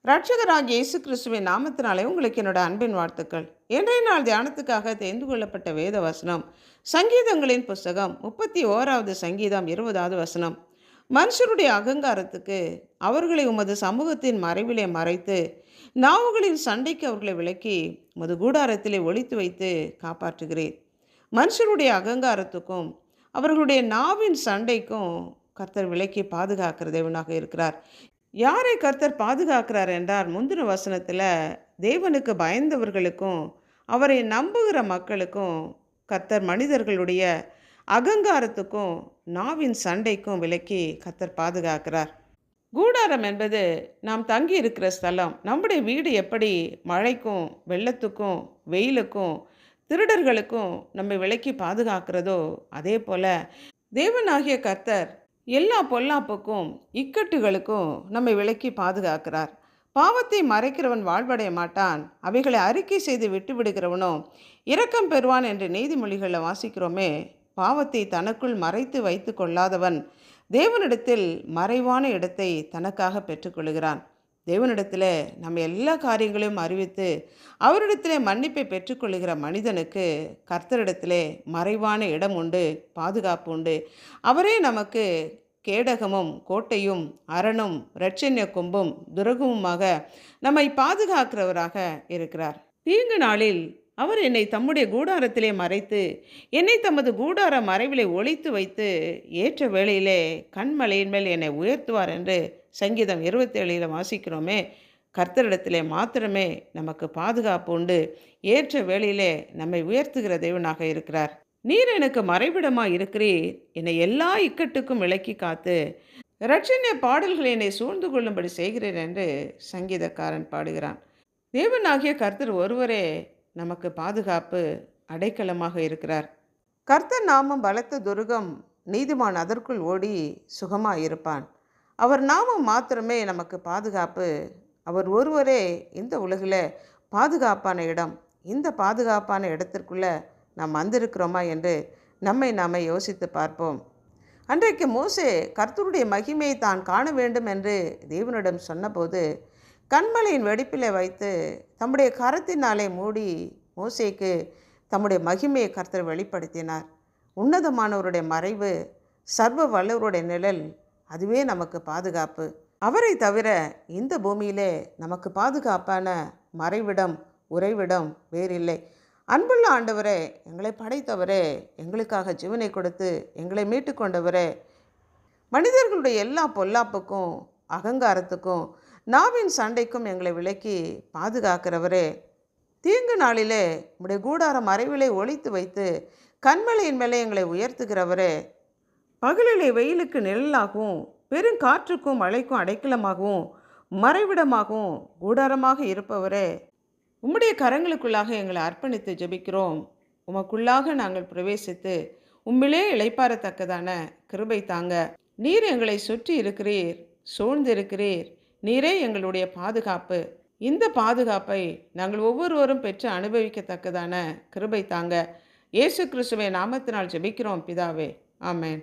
ரட்சகராகிய இயேசு கிறிஸ்துவின் நாமத்தினாலே உங்களுக்கு என்னோட அன்பின் வாழ்த்துக்கள். இன்றைய நாள் தியானத்துக்காக தெரிந்து கொள்ளப்பட்ட வேத வசனம் சங்கீதங்களின் புஸ்தகம் 31வது சங்கீதம் 20வது வசனம். மனுஷருடைய அகங்காரத்துக்கு அவர்களை உமது சமூகத்தின் மறைவிலே மறைத்து நாவுகளின் சண்டைக்கு அவர்களை விலக்கி உமது கூடாரத்திலே ஒளித்து வைத்து காப்பாற்றுகிறேன். மனுஷருடைய அகங்காரத்துக்கும் அவர்களுடைய நாவின் சண்டைக்கும் கர்த்தர் விலக்கி பாதுகாக்கிற தேவனாக இருக்கிறார். யாரை கர்த்தர் பாதுகாக்கிறார் என்றால், முந்தின வசனத்தில் தேவனுக்கு பயந்தவர்களுக்கும் அவரை நம்புகிற மக்களுக்கும் கர்த்தர் மனிதர்களுடைய அகங்காரத்துக்கும் நாவின் சண்டைக்கும் விலக்கி கர்த்தர் பாதுகாக்கிறார். கூடாரம் என்பது நாம் தங்கி இருக்கிற ஸ்தலம். நம்முடைய வீடு எப்படி மழைக்கும் வெள்ளத்துக்கும் வெயிலுக்கும் திருடர்களுக்கும் நம்மை விலக்கி பாதுகாக்கிறதோ, அதே போல தேவனாகிய கர்த்தர் எல்லா பொல்லாப்புக்கும் இக்கட்டுகளுக்கும் நம்மை விலக்கி பாதுகாக்கிறார். பாவத்தை மறைக்கிறவன் வாழ்வடைய மாட்டான், அவைகளை அறிக்கை செய்து விட்டு விடுகிறவனோ இரக்கம் பெறுவான் என்று நீதிமொழிகளில் வாசிக்கிறோமே. பாவத்தை தனக்குள் மறைத்து வைத்து கொள்ளாதவன் தேவனிடத்தில் மறைவான இடத்தை தனக்காக பெற்றுக்கொள்கிறான். தேவனிடத்தில் நம்ம எல்லா காரியங்களையும் அறிவித்து அவரிடத்திலே மன்னிப்பை பெற்றுக்கொள்கிற மனிதனுக்கு கர்த்தரிடத்திலே மறைவான இடம் உண்டு, பாதுகாப்பு உண்டு. அவரே நமக்கு கேடகமும் கோட்டையும் அரணும் இரட்சண்ய கொம்பும் துரகமுமாக நம்மை பாதுகாக்கிறவராக இருக்கிறார். தீங்கு நாளில் அவர் என்னை தம்முடைய கூடாரத்திலே மறைத்து என்னை தமது கூடார மறைவிலே ஒளித்து வைத்து ஏற்ற வேளையிலே கண்மலையின் மேல் என்னை உயர்த்துவார் என்று சங்கீதம் 27 வாசிக்கிறோமே. கர்த்தரிடத்திலே மாத்திரமே நமக்கு பாதுகாப்பு உண்டு. ஏற்ற வேளையிலே நம்மை உயர்த்துகிற தேவனாக இருக்கிறார். நீர் எனக்கு மறைவிடமாக இருக்கிறீர், என்னை எல்லா இக்கட்டுக்கும் விலக்கி காத்து இரட்சண்ய பாடல்களை என்னை சூழ்ந்து கொள்ளும்படி செய்கிறேன் என்று சங்கீதக்காரன் பாடுகிறான். தேவனாகிய கர்த்தர் ஒருவரே நமக்கு பாதுகாப்பு அடைக்கலமாக இருக்கிறார். கர்த்தர் நாமம் பலத்த துருகம், நீதிமான் அதற்குள் ஓடி சுகமாயிருப்பான். அவர் நாமம் மாத்திரமே நமக்கு பாதுகாப்பு. அவர் ஒருவரே இந்த உலகில் பாதுகாப்பான இடம். இந்த பாதுகாப்பான இடத்திற்குள்ளே நாம் வந்திருக்கிறோமா என்று நம்மை யோசித்து பார்ப்போம். அன்றைக்கு மோசே கர்த்தருடைய மகிமையை தான் காண வேண்டும் என்று தேவனிடம் சொன்னபோது கண்மலையின் வெடிப்பிலே வைத்து தம்முடைய கரத்தினாலே மூடி மோசேக்கு தம்முடைய மகிமையை கர்த்தர் வெளிப்படுத்தினார். உன்னதமானவருடைய மறைவு, சர்வ வல்லவருடைய நிழல், அதுவே நமக்கு பாதுகாப்பு. அவரை தவிர இந்த பூமியிலே நமக்கு பாதுகாப்பான மறைவிடம், உறைவிடம் வேறில்லை. அன்புள்ள ஆண்டவரே, எங்களை படைத்தவரே, எங்களுக்காக ஜீவனை கொடுத்து எங்களை மீட்டு கொண்டவரே, மனிதர்களுடைய எல்லா பொல்லாப்புக்கும் அகங்காரத்துக்கும் நாவின் சண்டைக்கும் எங்களை விலக்கி பாதுகாக்கிறவரே, தீங்கு நாளிலே உடைய கூடார மறைவிலை ஒளித்து வைத்து கண்மலையின் மேலே எங்களை உயர்த்துகிறவரே, பகலிலே வெயிலுக்கு நிழலாகவும் பெருங்காற்றுக்கும் மழைக்கும் அடைக்கலமாகவும் மறைவிடமாகவும் கூடாரமாக இருப்பவரே, உம்முடைய கரங்களுக்குள்ளாக எங்களை அர்ப்பணித்து ஜெபிக்கிறோம். உமக்குள்ளாக நாங்கள் பிரவேசித்து உம்மிலே இளைப்பாறத்தக்கதான கிருபை தாங்க. நீர் எங்களை சுற்றி இருக்கிறீர், சூழ்ந்திருக்கிறீர். நீரே எங்களுடைய பாதுகாப்பு. இந்த பாதுகாப்பை நாங்கள் ஒவ்வொருவரும் பெற்று அனுபவிக்கத்தக்கதான கிருபை தாங்க. இயேசு கிறிஸ்துவின் நாமத்தினால் ஜெபிக்கிறோம் பிதாவே, ஆமென்.